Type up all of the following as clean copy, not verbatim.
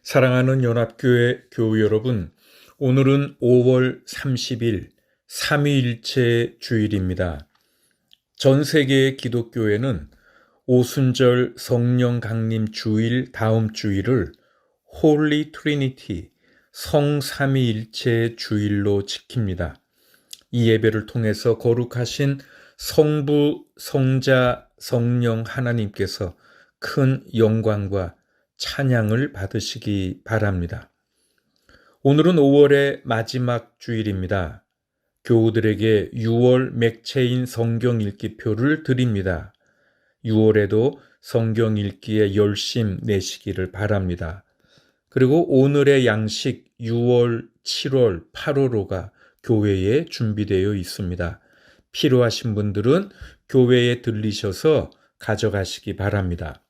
사랑하는 연합교회 교우 여러분, 오늘은 5월 30일 삼위일체 주일입니다. 전 세계의 기독교회는 오순절 성령 강림 주일 다음 주일을 홀리 트리니티 성삼위일체 주일로 지킵니다. 이 예배를 통해서 거룩하신 성부, 성자, 성령 하나님께서 큰 영광과 찬양을 받으시기 바랍니다. 오늘은 5월의 마지막 주일입니다. 교우들에게 6월 맥체인 성경 읽기표를 드립니다. 6월에도 성경 읽기에 열심 내시기를 바랍니다. 그리고 오늘의 양식 6월, 7월, 8월호가 교회에 준비되어 있습니다. 필요하신 분들은 교회에 들리셔서 가져가시기 바랍니다.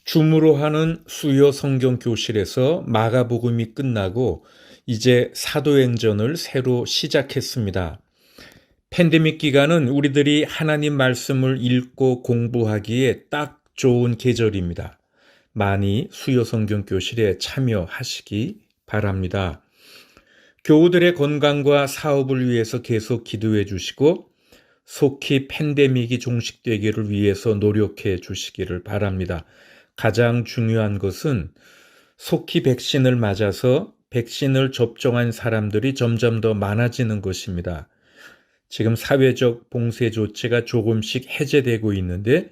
줌으로 하는 수요 성경 교실에서 마가복음이 끝나고 이제 사도행전을 새로 시작했습니다. 팬데믹 기간은 우리들이 하나님 말씀을 읽고 공부하기에 딱 좋은 계절입니다. 많이 수요 성경 교실에 참여하시기 바랍니다. 교우들의 건강과 사업을 위해서 계속 기도해 주시고 속히 팬데믹이 종식되기를 위해서 노력해 주시기를 바랍니다. 가장 중요한 것은 속히 백신을 맞아서 백신을 접종한 사람들이 점점 더 많아지는 것입니다. 지금 사회적 봉쇄 조치가 조금씩 해제되고 있는데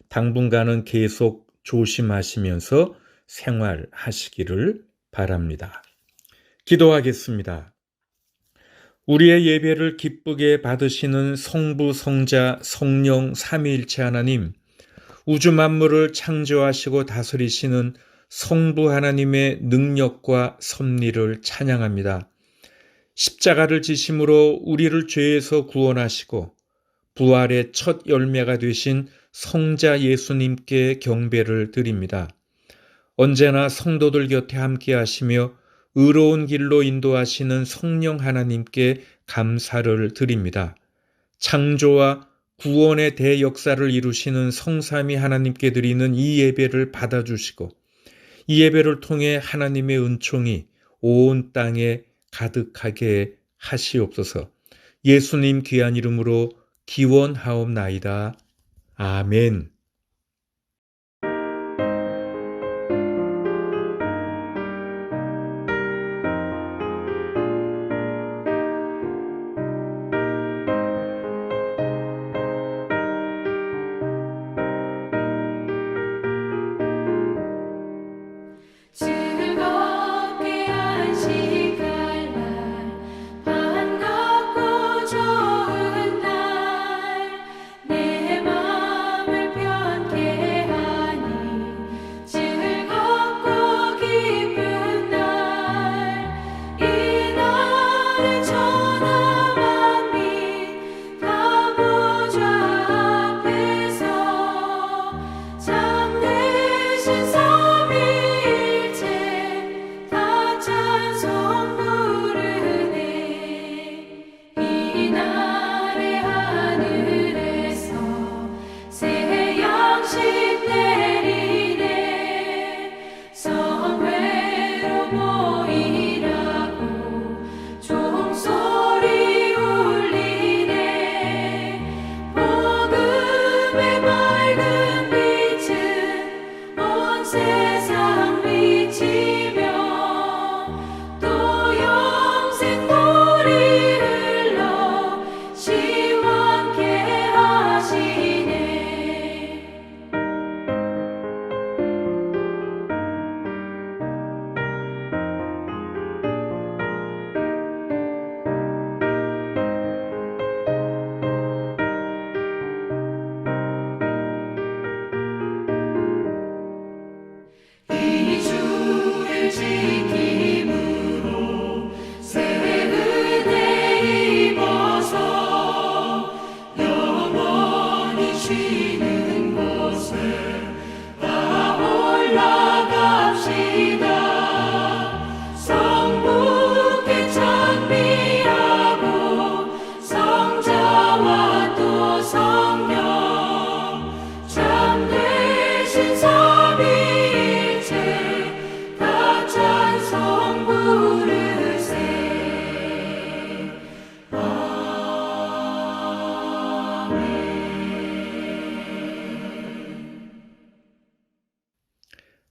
당분간은 계속 조심하시면서 생활하시기를 바랍니다. 기도하겠습니다. 우리의 예배를 기쁘게 받으시는 성부, 성자, 성령 삼위일체 하나님, 우주 만물을 창조하시고 다스리시는 성부 하나님의 능력과 섭리를 찬양합니다. 십자가를 지심으로 우리를 죄에서 구원하시고 부활의 첫 열매가 되신 성자 예수님께 경배를 드립니다. 언제나 성도들 곁에 함께 하시며 의로운 길로 인도하시는 성령 하나님께 감사를 드립니다. 창조와 구원의 대역사를 이루시는 성삼위 하나님께 드리는 이 예배를 받아주시고 이 예배를 통해 하나님의 은총이 온 땅에 가득하게 하시옵소서. 예수님 귀한 이름으로 기원하옵나이다. 아멘. 즐겁게 안식할 날 반갑고 좋은 날 내 맘을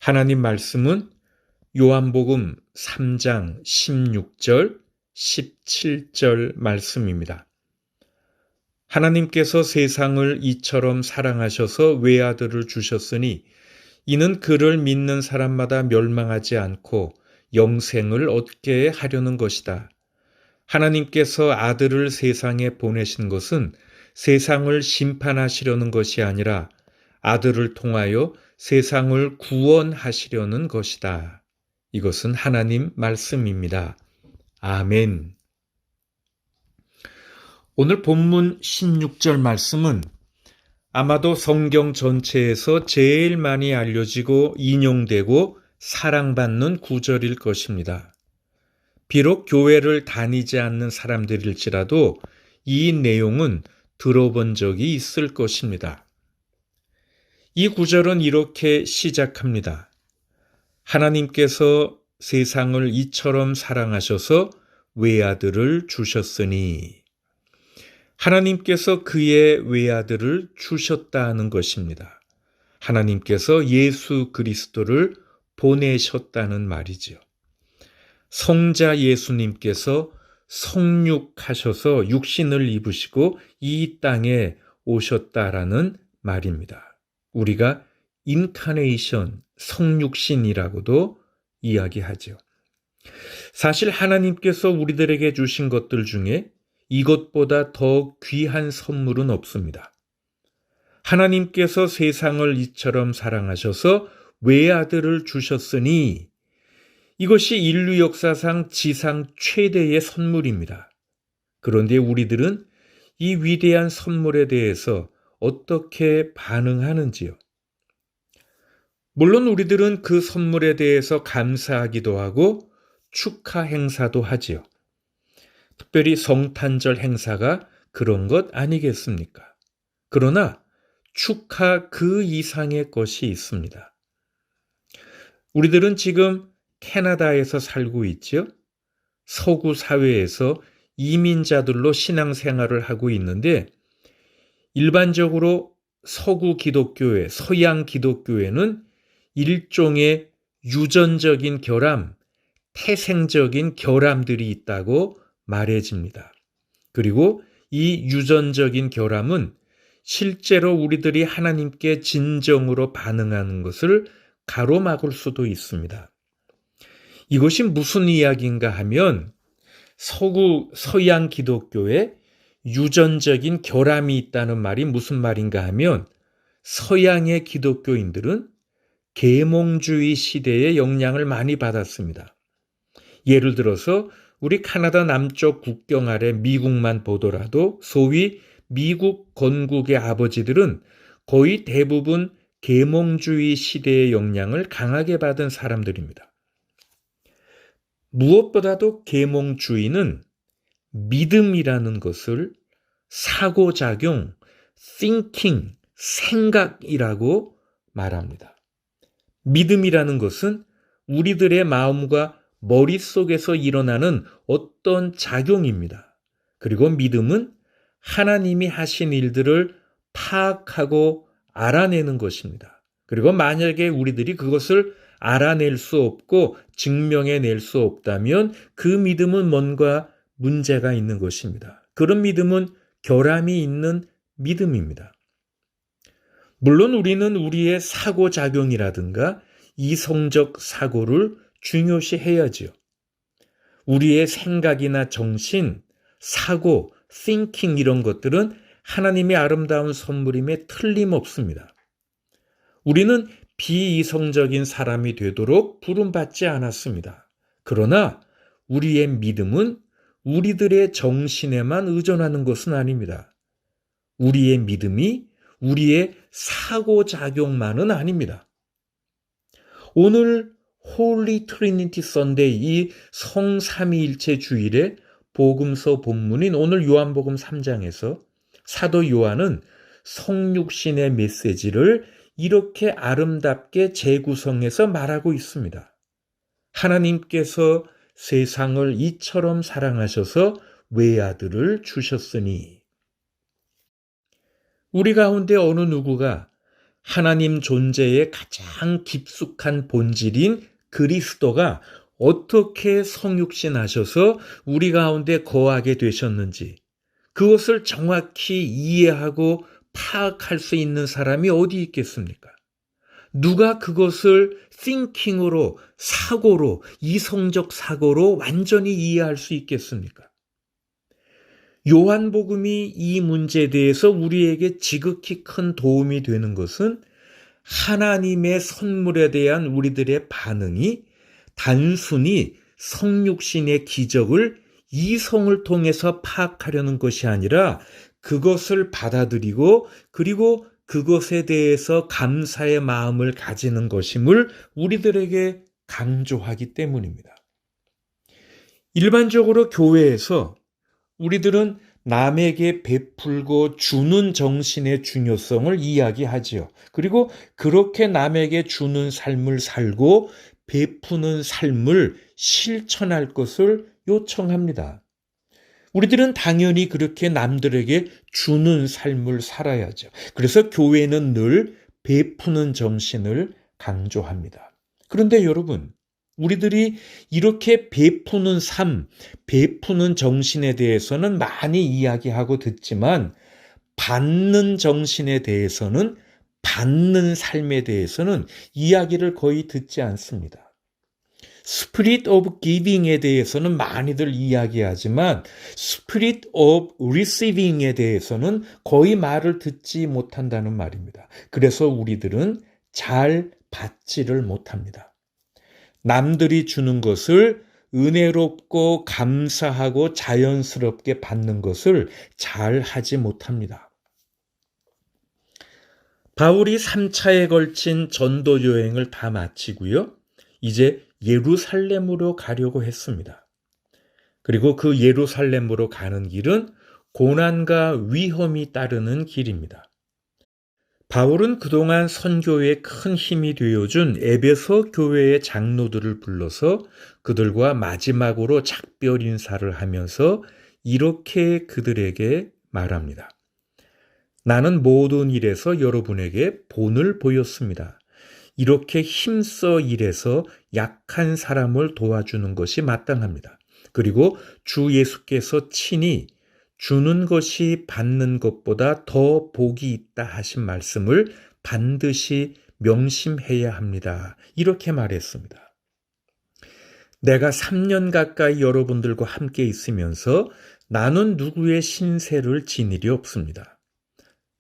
하나님 말씀은 요한복음 3장 16절, 17절 말씀입니다. 하나님께서 세상을 이처럼 사랑하셔서 외아들을 주셨으니 이는 그를 믿는 사람마다 멸망하지 않고 영생을 얻게 하려는 것이다. 하나님께서 아들을 세상에 보내신 것은 세상을 심판하시려는 것이 아니라 아들을 통하여 세상을 구원하시려는 것이다. 이것은 하나님 말씀입니다. 아멘. 오늘 본문 16절 말씀은 아마도 성경 전체에서 제일 많이 알려지고 인용되고 사랑받는 구절일 것입니다. 비록 교회를 다니지 않는 사람들일지라도 이 내용은 들어본 적이 있을 것입니다. 이 구절은 이렇게 시작합니다. 하나님께서 세상을 이처럼 사랑하셔서 외아들을 주셨으니. 하나님께서 그의 외아들을 주셨다는 것입니다. 하나님께서 예수 그리스도를 보내셨다는 말이지요. 성자 예수님께서 성육하셔서 육신을 입으시고 이 땅에 오셨다라는 말입니다. 우리가 인카네이션, 성육신이라고도 이야기하죠. 사실 하나님께서 우리들에게 주신 것들 중에 이것보다 더 귀한 선물은 없습니다. 하나님께서 세상을 이처럼 사랑하셔서 외아들을 주셨으니 이것이 인류 역사상 지상 최대의 선물입니다. 그런데 우리들은 이 위대한 선물에 대해서 어떻게 반응하는지요? 물론 우리들은 그 선물에 대해서 감사하기도 하고 축하 행사도 하지요. 특별히 성탄절 행사가 그런 것 아니겠습니까? 그러나 축하 그 이상의 것이 있습니다. 우리들은 지금 캐나다에서 살고 있죠. 서구 사회에서 이민자들로 신앙생활을 하고 있는데 일반적으로 서구 기독교회, 서양 기독교회는 일종의 유전적인 결함, 태생적인 결함들이 있다고 말해집니다. 그리고 이 유전적인 결함은 실제로 우리들이 하나님께 진정으로 반응하는 것을 가로막을 수도 있습니다. 이것이 무슨 이야기인가 하면 서양 기독교에 유전적인 결함이 있다는 말이 무슨 말인가 하면 서양의 기독교인들은 계몽주의 시대의 영향을 많이 받았습니다. 예를 들어서 우리 카나다 남쪽 국경 아래 미국만 보더라도 소위 미국 건국의 아버지들은 거의 대부분 계몽주의 시대의 영향을 강하게 받은 사람들입니다. 무엇보다도 계몽주의는 믿음이라는 것을 사고작용, thinking, 생각이라고 말합니다. 믿음이라는 것은 우리들의 마음과 머릿속에서 일어나는 어떤 작용입니다. 그리고 믿음은 하나님이 하신 일들을 파악하고 알아내는 것입니다. 그리고 만약에 우리들이 그것을 알아낼 수 없고 증명해낼 수 없다면 그 믿음은 뭔가 문제가 있는 것입니다. 그런 믿음은 결함이 있는 믿음입니다. 물론 우리는 우리의 사고작용이라든가 이성적 사고를 중요시해야지요. 우리의 생각이나 정신, 사고, thinking 이런 것들은 하나님의 아름다운 선물임에 틀림없습니다. 우리는 비이성적인 사람이 되도록 부름받지 않았습니다. 그러나 우리의 믿음은 우리들의 정신에만 의존하는 것은 아닙니다. 우리의 믿음이 우리의 사고작용만은 아닙니다. 오늘 홀리 트리니티 선데이 이 성삼위일체 주일의 복음서 본문인 오늘 요한복음 3장에서 사도 요한은 성육신의 메시지를 이렇게 아름답게 재구성해서 말하고 있습니다. 하나님께서 세상을 이처럼 사랑하셔서 외아들을 주셨으니 우리 가운데 어느 누구가 하나님 존재의 가장 깊숙한 본질인 그리스도가 어떻게 성육신하셔서 우리 가운데 거하게 되셨는지 그것을 정확히 이해하고 파악할 수 있는 사람이 어디 있겠습니까? 누가 그것을 thinking으로, 사고로, 이성적 사고로 완전히 이해할 수 있겠습니까? 요한복음이 이 문제에 대해서 우리에게 지극히 큰 도움이 되는 것은 하나님의 선물에 대한 우리들의 반응이 단순히 성육신의 기적을 이성을 통해서 파악하려는 것이 아니라 그것을 받아들이고 그리고 그것에 대해서 감사의 마음을 가지는 것임을 우리들에게 강조하기 때문입니다. 일반적으로 교회에서 우리들은 남에게 베풀고 주는 정신의 중요성을 이야기하지요. 그리고 그렇게 남에게 주는 삶을 살고 베푸는 삶을 실천할 것을 요청합니다. 우리들은 당연히 그렇게 남들에게 주는 삶을 살아야죠. 그래서 교회는 늘 베푸는 정신을 강조합니다. 그런데 여러분, 우리들이 이렇게 베푸는 삶, 베푸는 정신에 대해서는 많이 이야기하고 듣지만 받는 정신에 대해서는, 받는 삶에 대해서는 이야기를 거의 듣지 않습니다. Spirit of Giving에 대해서는 많이들 이야기하지만 Spirit of Receiving에 대해서는 거의 말을 듣지 못한다는 말입니다. 그래서 우리들은 잘 받지를 못합니다. 남들이 주는 것을 은혜롭고 감사하고 자연스럽게 받는 것을 잘 하지 못합니다. 바울이 3차에 걸친 전도 여행을 다 마치고요. 이제 예루살렘으로 가려고 했습니다. 그리고 그 예루살렘으로 가는 길은 고난과 위험이 따르는 길입니다. 바울은 그동안 선교에 큰 힘이 되어준 에베소 교회의 장로들을 불러서 그들과 마지막으로 작별 인사를 하면서 이렇게 그들에게 말합니다. 나는 모든 일에서 여러분에게 본을 보였습니다. 이렇게 힘써 일해서 약한 사람을 도와주는 것이 마땅합니다. 그리고 주 예수께서 친히 주는 것이 받는 것보다 더 복이 있다 하신 말씀을 반드시 명심해야 합니다. 이렇게 말했습니다. 내가 3년 가까이 여러분들과 함께 있으면서 나는 누구의 신세를 진 일이 없습니다.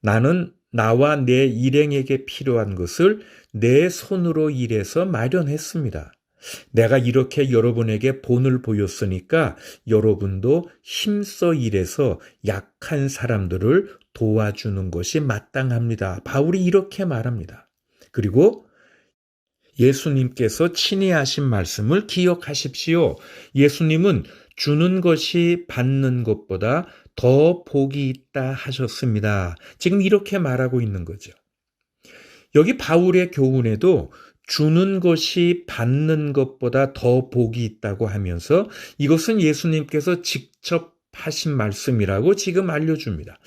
나는 나와 내 일행에게 필요한 것을 내 손으로 일해서 마련했습니다. 내가 이렇게 여러분에게 본을 보였으니까 여러분도 힘써 일해서 약한 사람들을 도와주는 것이 마땅합니다. 바울이 이렇게 말합니다. 그리고 예수님께서 친히 하신 말씀을 기억하십시오. 예수님은 주는 것이 받는 것보다 더 복이 있다 하셨습니다. 지금 이렇게 말하고 있는 거죠. 여기 바울의 교훈에도 주는 것이 받는 것보다 더 복이 있다고 하면서 이것은 예수님께서 직접 하신 말씀이라고 지금 알려줍니다.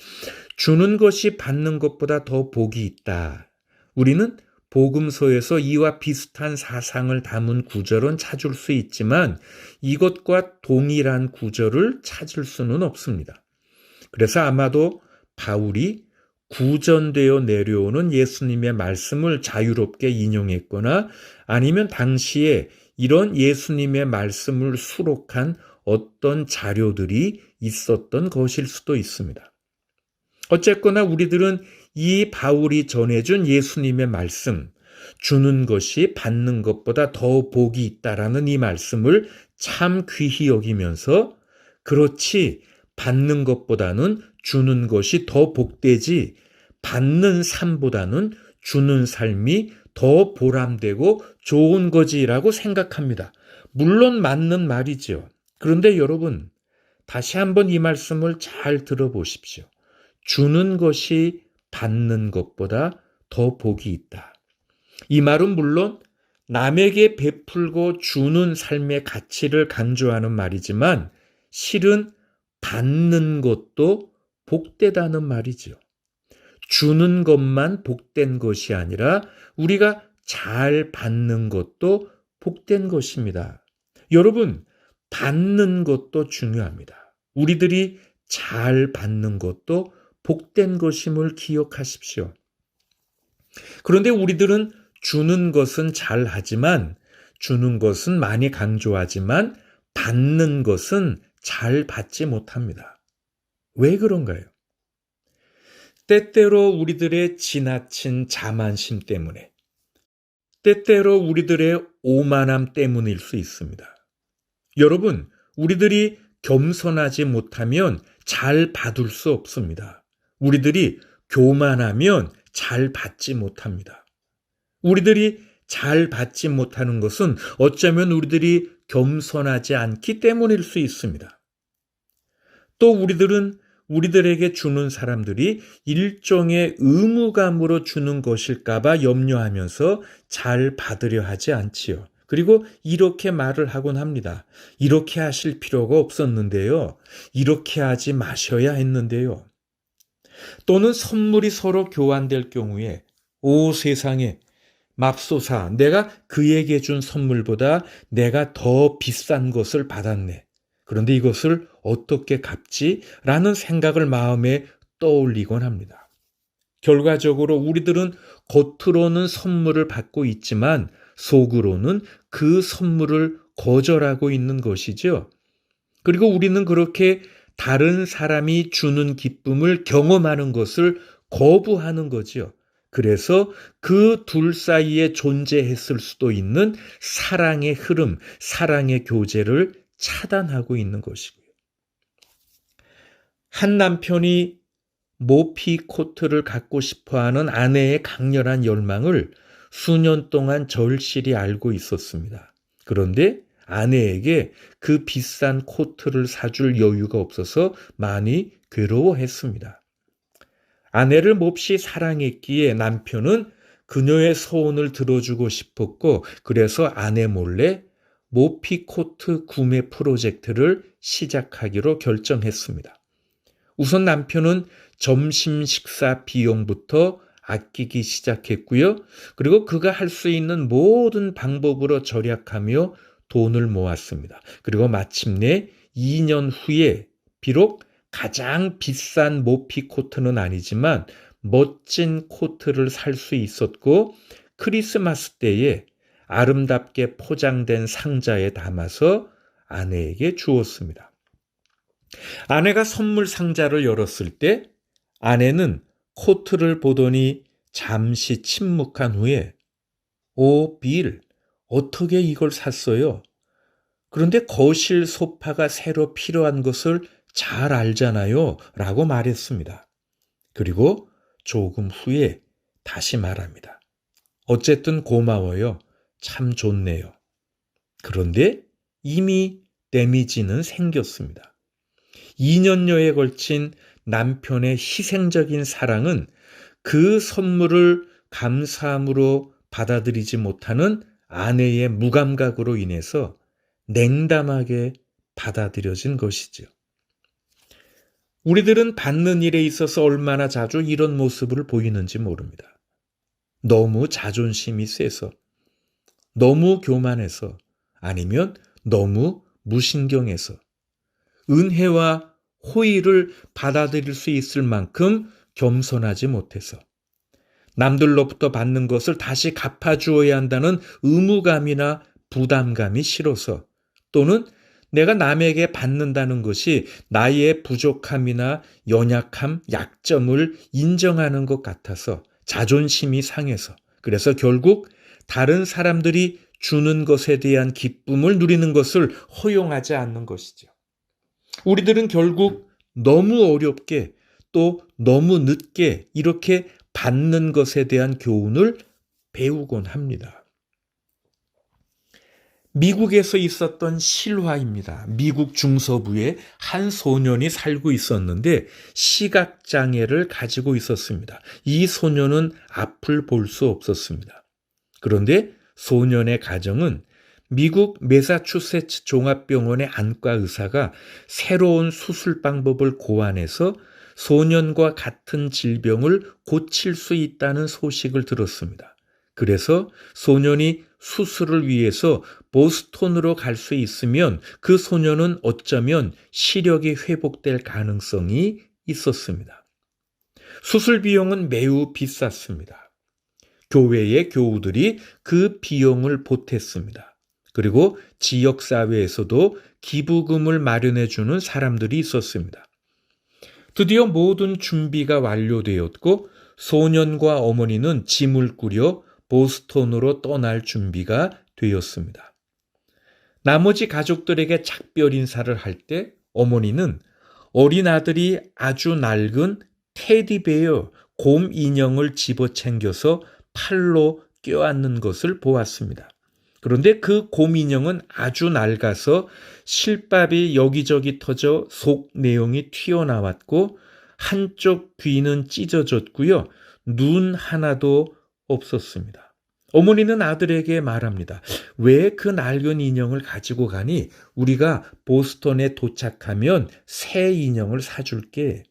주는 것이 받는 것보다 더 복이 있다. 우리는 복음서에서 이와 비슷한 사상을 담은 구절은 찾을 수 있지만 이것과 동일한 구절을 찾을 수는 없습니다. 그래서 아마도 바울이 구전되어 내려오는 예수님의 말씀을 자유롭게 인용했거나 아니면 당시에 이런 예수님의 말씀을 수록한 어떤 자료들이 있었던 것일 수도 있습니다. 어쨌거나 우리들은 이 바울이 전해준 예수님의 말씀, 주는 것이 받는 것보다 더 복이 있다라는 이 말씀을 참 귀히 여기면서 그렇지 받는 것보다는 주는 것이 더 복되지 받는 삶보다는 주는 삶이 더 보람되고 좋은 거지라고 생각합니다. 물론 맞는 말이죠. 그런데 여러분 다시 한번 이 말씀을 잘 들어보십시오. 주는 것이 받는 것보다 더 복이 있다. 이 말은 물론 남에게 베풀고 주는 삶의 가치를 강조하는 말이지만 실은 받는 것도 복되다는 말이죠. 주는 것만 복된 것이 아니라 우리가 잘 받는 것도 복된 것입니다. 여러분, 받는 것도 중요합니다. 우리들이 잘 받는 것도 복된 것임을 기억하십시오. 그런데 우리들은 주는 것은 잘하지만, 주는 것은 많이 강조하지만 받는 것은 잘 받지 못합니다. 왜 그런가요? 때때로 우리들의 지나친 자만심 때문에, 때때로 우리들의 오만함 때문일 수 있습니다. 여러분, 우리들이 겸손하지 못하면 잘 받을 수 없습니다. 우리들이 교만하면 잘 받지 못합니다. 우리들이 잘 받지 못하는 것은 어쩌면 우리들이 겸손하지 않기 때문일 수 있습니다. 또 우리들은 우리들에게 주는 사람들이 일종의 의무감으로 주는 것일까봐 염려하면서 잘 받으려 하지 않지요. 그리고 이렇게 말을 하곤 합니다. 이렇게 하실 필요가 없었는데요. 이렇게 하지 마셔야 했는데요. 또는 선물이 서로 교환될 경우에 오 세상에 맙소사 내가 그에게 준 선물보다 내가 더 비싼 것을 받았네. 그런데 이것을 어떻게 갚지? 라는 생각을 마음에 떠올리곤 합니다. 결과적으로 우리들은 겉으로는 선물을 받고 있지만 속으로는 그 선물을 거절하고 있는 것이죠. 그리고 우리는 그렇게 다른 사람이 주는 기쁨을 경험하는 것을 거부하는 거지요. 그래서 그 둘 사이에 존재했을 수도 있는 사랑의 흐름, 사랑의 교제를 차단하고 있는 것이고요. 한 남편이 모피 코트를 갖고 싶어하는 아내의 강렬한 열망을 수년 동안 절실히 알고 있었습니다. 그런데 아내에게 그 비싼 코트를 사줄 여유가 없어서 많이 괴로워했습니다. 아내를 몹시 사랑했기에 남편은 그녀의 소원을 들어주고 싶었고 그래서 아내 몰래 모피 코트 구매 프로젝트를 시작하기로 결정했습니다. 우선 남편은 점심 식사 비용부터 아끼기 시작했고요. 그리고 그가 할 수 있는 모든 방법으로 절약하며 돈을 모았습니다. 그리고 마침내 2년 후에 비록 가장 비싼 모피 코트는 아니지만 멋진 코트를 살 수 있었고 크리스마스 때에 아름답게 포장된 상자에 담아서 아내에게 주었습니다. 아내가 선물 상자를 열었을 때 아내는 코트를 보더니 잠시 침묵한 후에 오, 빌, 어떻게 이걸 샀어요? 그런데 거실 소파가 새로 필요한 것을 잘 알잖아요. 라고 말했습니다. 그리고 조금 후에 다시 말합니다. 어쨌든 고마워요. 참 좋네요. 그런데 이미 데미지는 생겼습니다. 2년여에 걸친 남편의 희생적인 사랑은 그 선물을 감사함으로 받아들이지 못하는 아내의 무감각으로 인해서 냉담하게 받아들여진 것이죠. 우리들은 받는 일에 있어서 얼마나 자주 이런 모습을 보이는지 모릅니다. 너무 자존심이 세서, 너무 교만해서, 아니면 너무 무신경해서, 은혜와 호의를 받아들일 수 있을 만큼 겸손하지 못해서, 남들로부터 받는 것을 다시 갚아주어야 한다는 의무감이나 부담감이 싫어서, 또는 내가 남에게 받는다는 것이 나의 부족함이나 연약함, 약점을 인정하는 것 같아서 자존심이 상해서 그래서 결국 다른 사람들이 주는 것에 대한 기쁨을 누리는 것을 허용하지 않는 것이죠. 우리들은 결국 너무 어렵게 또 너무 늦게 이렇게 받는 것에 대한 교훈을 배우곤 합니다. 미국에서 있었던 실화입니다. 미국 중서부에 한 소년이 살고 있었는데 시각장애를 가지고 있었습니다. 이 소년은 앞을 볼 수 없었습니다. 그런데 소년의 가정은 미국 매사추세츠 종합병원의 안과 의사가 새로운 수술 방법을 고안해서 소년과 같은 질병을 고칠 수 있다는 소식을 들었습니다. 그래서 소년이 수술을 위해서 보스턴으로 갈 수 있으면 그 소년은 어쩌면 시력이 회복될 가능성이 있었습니다. 수술 비용은 매우 비쌌습니다. 교회의 교우들이 그 비용을 보탰습니다. 그리고 지역사회에서도 기부금을 마련해주는 사람들이 있었습니다. 드디어 모든 준비가 완료되었고 소년과 어머니는 짐을 꾸려 보스턴으로 떠날 준비가 되었습니다. 나머지 가족들에게 작별 인사를 할 때 어머니는 어린 아들이 아주 낡은 테디베어 곰 인형을 집어챙겨서 팔로 껴안는 것을 보았습니다. 그런데 그 곰 인형은 아주 낡아서 실밥이 여기저기 터져 속 내용이 튀어나왔고 한쪽 귀는 찢어졌고요. 눈 하나도 없었습니다. 어머니는 아들에게 말합니다. 왜 그 낡은 인형을 가지고 가니? 우리가 보스턴에 도착하면 새 인형을 사줄게.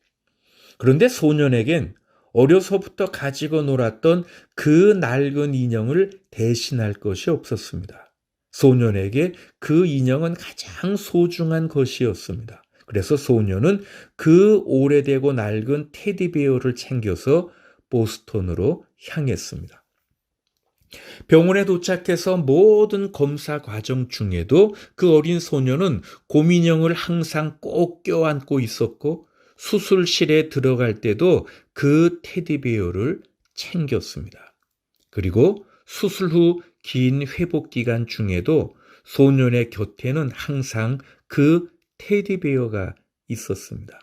그런데 소년에겐 어려서부터 가지고 놀았던 그 낡은 인형을 대신할 것이 없었습니다. 소년에게 그 인형은 가장 소중한 것이었습니다. 그래서 소년은 그 오래되고 낡은 테디베어를 챙겨서 보스턴으로 향했습니다. 병원에 도착해서 모든 검사 과정 중에도 그 어린 소년은 곰인형을 항상 꼭 껴안고 있었고 수술실에 들어갈 때도 그 테디베어를 챙겼습니다. 그리고 수술 후 긴 회복 기간 중에도 소년의 곁에는 항상 그 테디베어가 있었습니다.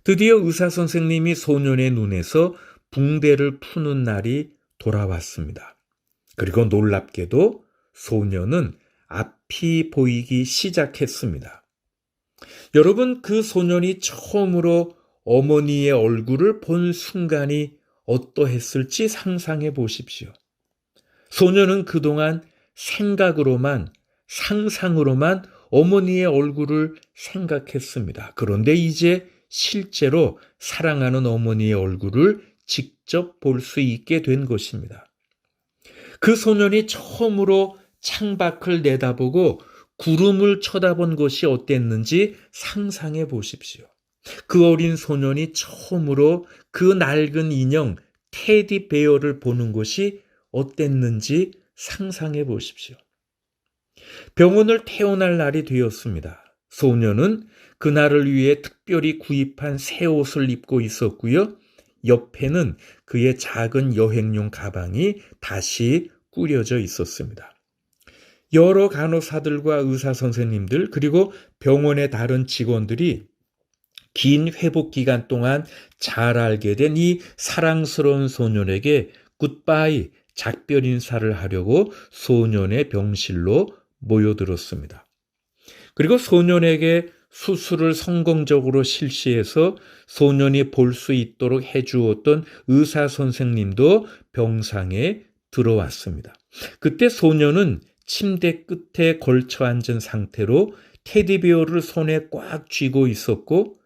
드디어 의사 선생님이 소년의 눈에서 붕대를 푸는 날이 돌아왔습니다. 그리고 놀랍게도 소년은 앞이 보이기 시작했습니다. 여러분, 그 소년이 처음으로 어머니의 얼굴을 본 순간이 어떠했을지 상상해 보십시오. 소년은 그동안 생각으로만, 상상으로만 어머니의 얼굴을 생각했습니다. 그런데 이제 실제로 사랑하는 어머니의 얼굴을 직접 볼 수 있게 된 것입니다. 그 소년이 처음으로 창밖을 내다보고 구름을 쳐다본 것이 어땠는지 상상해 보십시오. 그 어린 소년이 처음으로 그 낡은 인형 테디베어를 보는 것이 어땠는지 상상해 보십시오. 병원을 태어날 날이 되었습니다. 소년은 그날을 위해 특별히 구입한 새 옷을 입고 있었고요. 옆에는 그의 작은 여행용 가방이 다시 꾸려져 있었습니다. 여러 간호사들과 의사 선생님들 그리고 병원의 다른 직원들이 긴 회복 기간 동안 잘 알게 된 이 사랑스러운 소년에게 굿바이 작별 인사를 하려고 소년의 병실로 모여들었습니다. 그리고 소년에게 수술을 성공적으로 실시해서 소년이 볼 수 있도록 해주었던 의사 선생님도 병상에 들어왔습니다. 그때 소년은 침대 끝에 걸쳐 앉은 상태로 테디베어를 손에 꽉 쥐고 있었고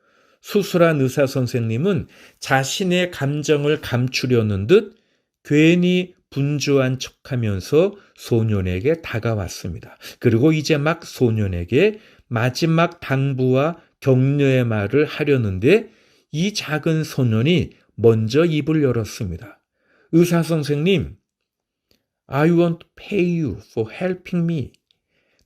수술한 의사 선생님은 자신의 감정을 감추려는 듯 괜히 분주한 척하면서 소년에게 다가왔습니다. 그리고 이제 막 소년에게 마지막 당부와 격려의 말을 하려는데 이 작은 소년이 먼저 입을 열었습니다. 의사 선생님, I want to pay you for helping me.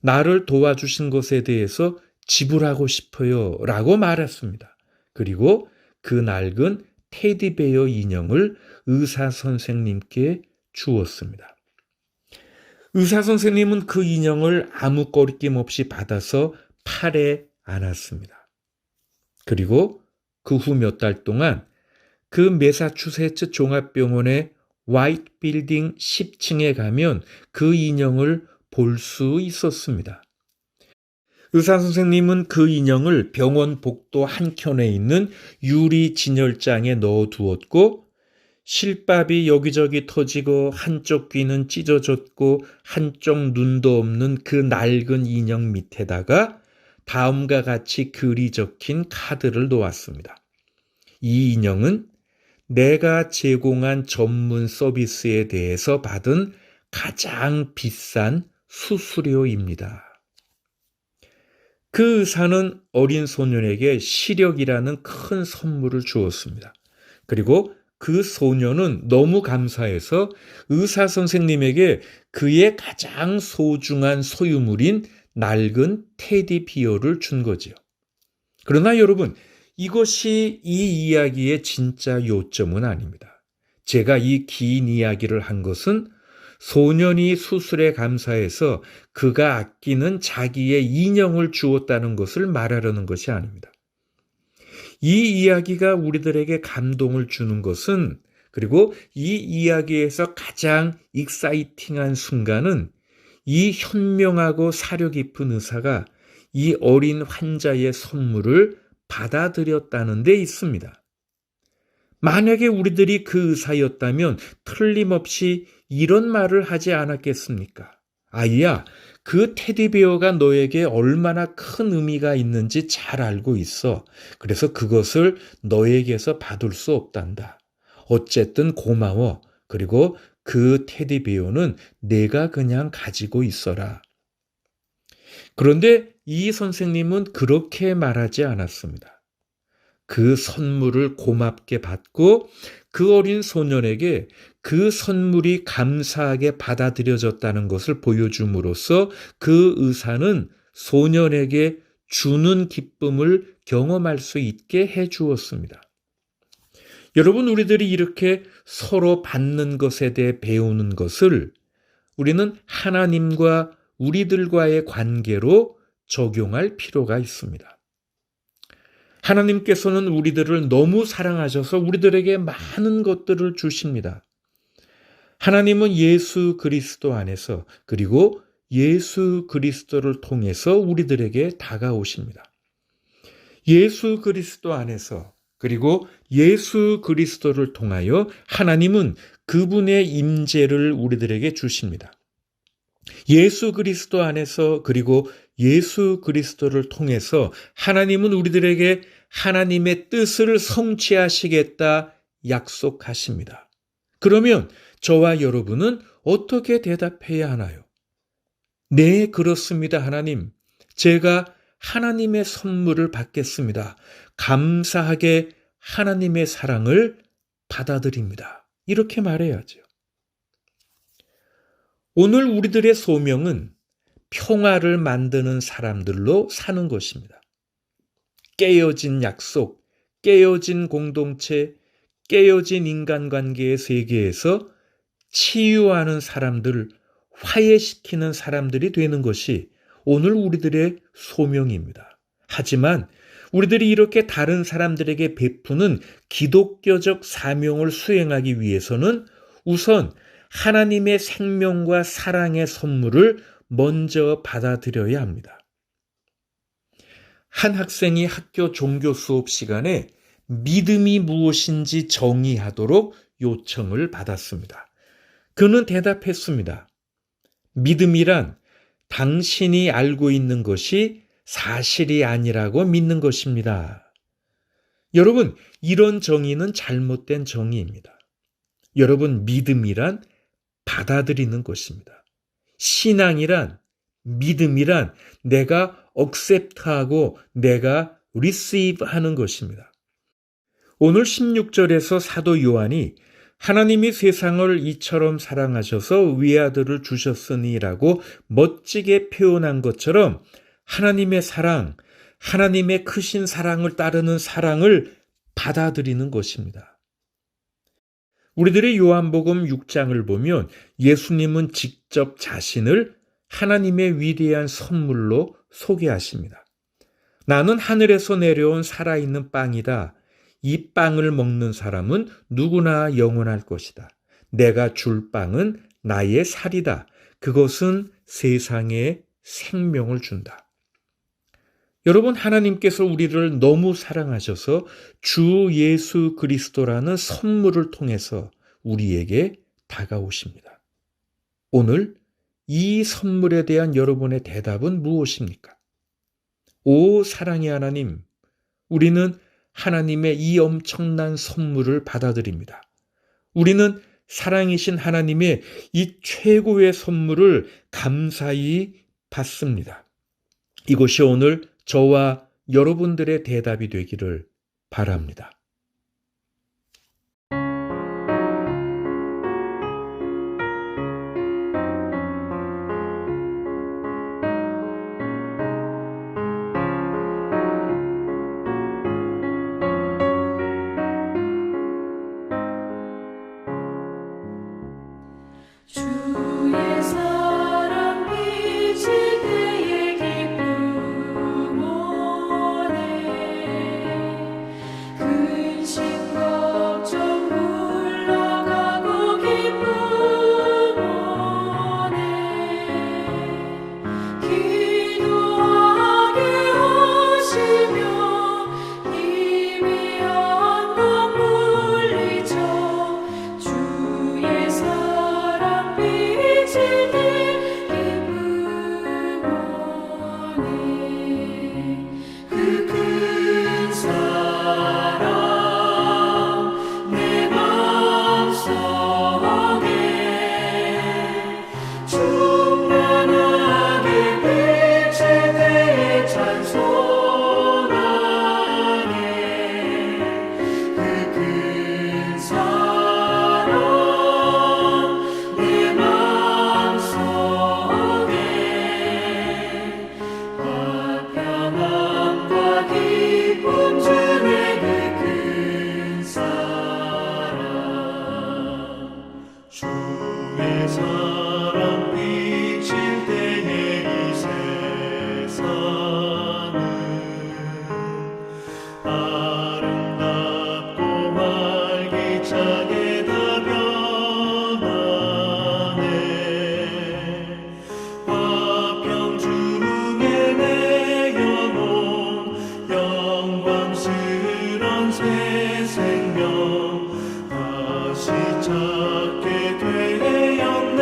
나를 도와주신 것에 대해서 지불하고 싶어요. 라고 말했습니다. 그리고 그 낡은 테디베어 인형을 의사 선생님께 주었습니다. 의사 선생님은 그 인형을 아무 꺼리낌 없이 받아서 팔에 안았습니다. 그리고 그 후 몇 달 동안 그 매사추세츠 종합병원의 화이트 빌딩 10층에 가면 그 인형을 볼 수 있었습니다. 의사 선생님은 그 인형을 병원 복도 한켠에 있는 유리 진열장에 넣어두었고 실밥이 여기저기 터지고 한쪽 귀는 찢어졌고 한쪽 눈도 없는 그 낡은 인형 밑에다가 다음과 같이 글이 적힌 카드를 놓았습니다. 이 인형은 내가 제공한 전문 서비스에 대해서 받은 가장 비싼 수수료입니다. 그 의사는 어린 소년에게 시력이라는 큰 선물을 주었습니다. 그리고 그 소년은 너무 감사해서 의사 선생님에게 그의 가장 소중한 소유물인 낡은 테디비어를 준 거지요. 그러나 여러분, 이것이 이 이야기의 진짜 요점은 아닙니다. 제가 이 긴 이야기를 한 것은 소년이 수술에 감사해서 그가 아끼는 자기의 인형을 주었다는 것을 말하려는 것이 아닙니다. 이 이야기가 우리들에게 감동을 주는 것은, 그리고 이 이야기에서 가장 익사이팅한 순간은 이 현명하고 사려 깊은 의사가 이 어린 환자의 선물을 받아들였다는 데 있습니다. 만약에 우리들이 그 의사였다면 틀림없이 이런 말을 하지 않았겠습니까? 아이야, 그 테디베어가 너에게 얼마나 큰 의미가 있는지 잘 알고 있어. 그래서 그것을 너에게서 받을 수 없단다. 어쨌든 고마워. 그리고 그 테디베어는 내가 그냥 가지고 있어라. 그런데 이 선생님은 그렇게 말하지 않았습니다. 그 선물을 고맙게 받고 그 어린 소년에게 그 선물이 감사하게 받아들여졌다는 것을 보여줌으로써 그 의사는 소년에게 주는 기쁨을 경험할 수 있게 해 주었습니다. 여러분, 우리들이 이렇게 서로 받는 것에 대해 배우는 것을 우리는 하나님과 우리들과의 관계로 적용할 필요가 있습니다. 하나님께서는 우리들을 너무 사랑하셔서 우리들에게 많은 것들을 주십니다. 하나님은 예수 그리스도 안에서, 그리고 예수 그리스도를 통해서 우리들에게 다가오십니다. 예수 그리스도 안에서, 그리고 예수 그리스도를 통하여 하나님은 그분의 임재를 우리들에게 주십니다. 예수 그리스도 안에서, 그리고 예수 그리스도를 통해서 하나님은 우리들에게 하나님의 뜻을 성취하시겠다 약속하십니다. 그러면 저와 여러분은 어떻게 대답해야 하나요? 네, 그렇습니다, 하나님. 제가 하나님의 선물을 받겠습니다. 감사하게 하나님의 사랑을 받아들입니다. 이렇게 말해야죠. 오늘 우리들의 소명은 평화를 만드는 사람들로 사는 것입니다. 깨어진 약속, 깨어진 공동체, 깨어진 인간관계의 세계에서 치유하는 사람들, 화해시키는 사람들이 되는 것이 오늘 우리들의 소명입니다. 하지만 우리들이 이렇게 다른 사람들에게 베푸는 기독교적 사명을 수행하기 위해서는 우선 하나님의 생명과 사랑의 선물을 먼저 받아들여야 합니다. 한 학생이 학교 종교 수업 시간에 믿음이 무엇인지 정의하도록 요청을 받았습니다. 그는 대답했습니다. 믿음이란 당신이 알고 있는 것이 사실이 아니라고 믿는 것입니다. 여러분, 이런 정의는 잘못된 정의입니다. 여러분, 믿음이란 받아들이는 것입니다. 신앙이란, 믿음이란 내가 accept하고 내가 receive하는 것입니다. 오늘 16절에서 사도 요한이 하나님이 세상을 이처럼 사랑하셔서 외아들을 주셨으니라고 멋지게 표현한 것처럼 하나님의 사랑, 하나님의 크신 사랑을 따르는 사랑을 받아들이는 것입니다. 우리들의 요한복음 6장을 보면 예수님은 직접 자신을 하나님의 위대한 선물로 소개하십니다. 나는 하늘에서 내려온 살아있는 빵이다. 이 빵을 먹는 사람은 누구나 영원할 것이다. 내가 줄 빵은 나의 살이다. 그것은 세상에 생명을 준다. 여러분, 하나님께서 우리를 너무 사랑하셔서 주 예수 그리스도라는 선물을 통해서 우리에게 다가오십니다. 오늘 이 선물에 대한 여러분의 대답은 무엇입니까? 오 사랑의 하나님, 우리는 하나님의 이 엄청난 선물을 받아들입니다. 우리는 사랑이신 하나님의 이 최고의 선물을 감사히 받습니다. 이것이 오늘 저와 여러분들의 대답이 되기를 바랍니다. 주의 사랑 비칠 때의 기쁨 오네 근심 걱정 물러가고 기쁨 오네 기도하게 하시며 힘이 영광 물리쳐 주의 사랑 비칠 때 기쁨 오네 그 큰 사랑 내 맘속에 충만하게 비칠 때에 찬송하네 그 큰 사랑 내 맘속에 화평함과 기쁨 주네 그 큰 사랑 주의 사랑 비칠 때의 이 세상은 아름답고 활기차게 다 변하네 화평 중에 내 영혼 영광스런 새 생명 다시 찾게 되었네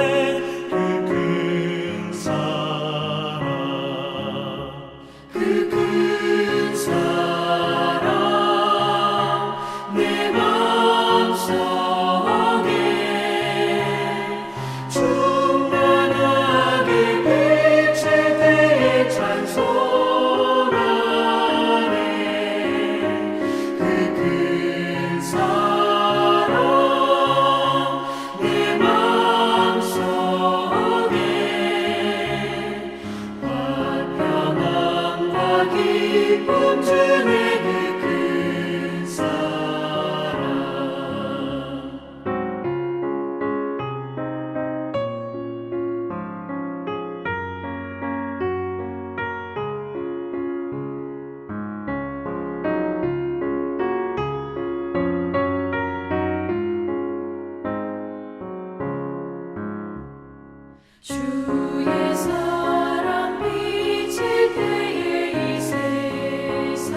그 큰 사랑 그 큰 사랑 내 맘속에 충만하게 비칠 때에 찬송하네 그 큰 사랑 내 맘속에 화평함과 기쁨 주네 그 큰 사랑 주의 사랑 비칠 때의 이 세상은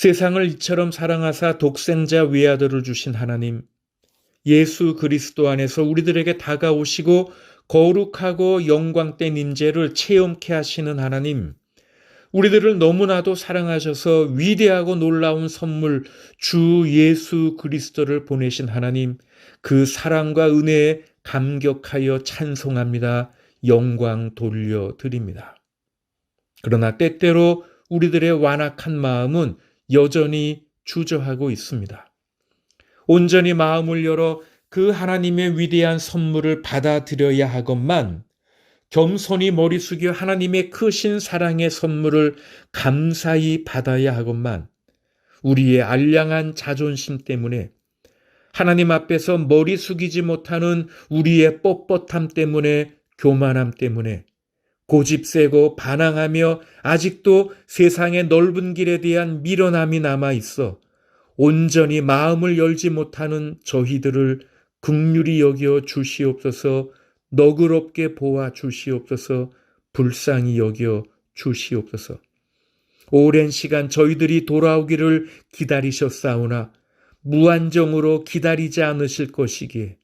세상을 이처럼 사랑하사 독생자 외아들을 주신 하나님, 예수 그리스도 안에서 우리들에게 다가오시고 거룩하고 영광된 임재를 체험케 하시는 하나님, 우리들을 너무나도 사랑하셔서 위대하고 놀라운 선물 주 예수 그리스도를 보내신 하나님, 그 사랑과 은혜에 감격하여 찬송합니다. 영광 돌려드립니다. 그러나 때때로 우리들의 완악한 마음은 여전히 주저하고 있습니다. 온전히 마음을 열어 그 하나님의 위대한 선물을 받아들여야 하건만, 겸손히 머리 숙여 하나님의 크신 사랑의 선물을 감사히 받아야 하건만, 우리의 알량한 자존심 때문에, 하나님 앞에서 머리 숙이지 못하는 우리의 뻣뻣함 때문에, 교만함 때문에, 고집세고 반항하며 아직도 세상의 넓은 길에 대한 미련함이 남아 있어 온전히 마음을 열지 못하는 저희들을 긍휼히 여겨 주시옵소서. 너그럽게 보아 주시옵소서. 불쌍히 여겨 주시옵소서. 오랜 시간 저희들이 돌아오기를 기다리셨사오나 무한정으로 기다리지 않으실 것이기에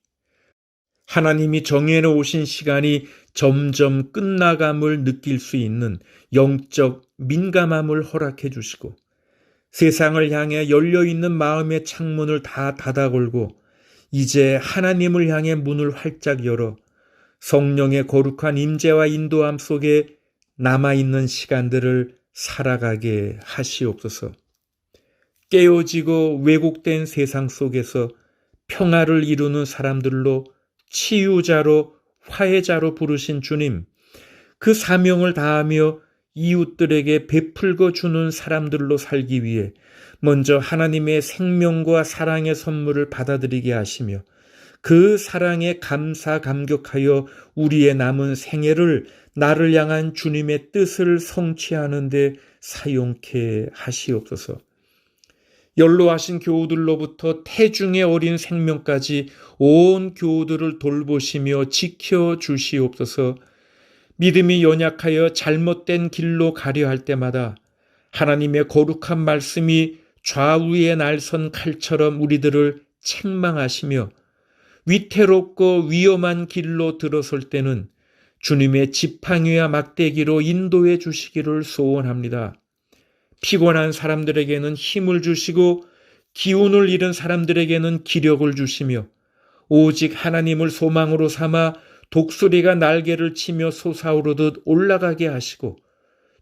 하나님이 정해 놓으신 시간이 점점 끝나감을 느낄 수 있는 영적 민감함을 허락해 주시고, 세상을 향해 열려있는 마음의 창문을 다 닫아걸고 이제 하나님을 향해 문을 활짝 열어 성령의 거룩한 임재와 인도함 속에 남아있는 시간들을 살아가게 하시옵소서. 깨어지고 왜곡된 세상 속에서 평화를 이루는 사람들로, 치유자로, 화해자로 부르신 주님, 그 사명을 다하며 이웃들에게 베풀고 주는 사람들로 살기 위해 먼저 하나님의 생명과 사랑의 선물을 받아들이게 하시며, 그 사랑에 감사 감격하여 우리의 남은 생애를 나를 향한 주님의 뜻을 성취하는 데 사용케 하시옵소서. 연로하신 교우들로부터 태중의 어린 생명까지 온 교우들을 돌보시며 지켜주시옵소서. 믿음이 연약하여 잘못된 길로 가려 할 때마다 하나님의 거룩한 말씀이 좌우에 날선 칼처럼 우리들을 책망하시며, 위태롭고 위험한 길로 들어설 때는 주님의 지팡이와 막대기로 인도해 주시기를 소원합니다. 피곤한 사람들에게는 힘을 주시고 기운을 잃은 사람들에게는 기력을 주시며, 오직 하나님을 소망으로 삼아 독수리가 날개를 치며 솟아오르듯 올라가게 하시고,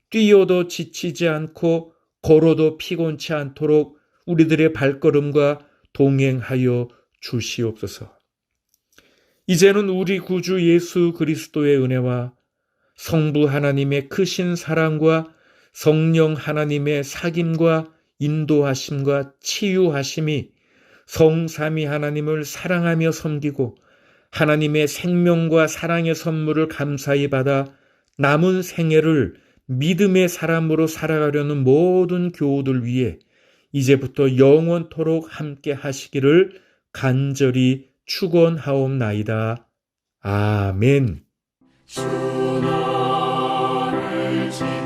뛰어도 지치지 않고 걸어도 피곤치 않도록 우리들의 발걸음과 동행하여 주시옵소서. 이제는 우리 구주 예수 그리스도의 은혜와 성부 하나님의 크신 사랑과 성령 하나님의 사귐과 인도하심과 치유하심이 성삼위 하나님을 사랑하며 섬기고 하나님의 생명과 사랑의 선물을 감사히 받아 남은 생애를 믿음의 사람으로 살아가려는 모든 교우들 위해 이제부터 영원토록 함께 하시기를 간절히 축원하옵나이다. 아멘. 주 나를 지키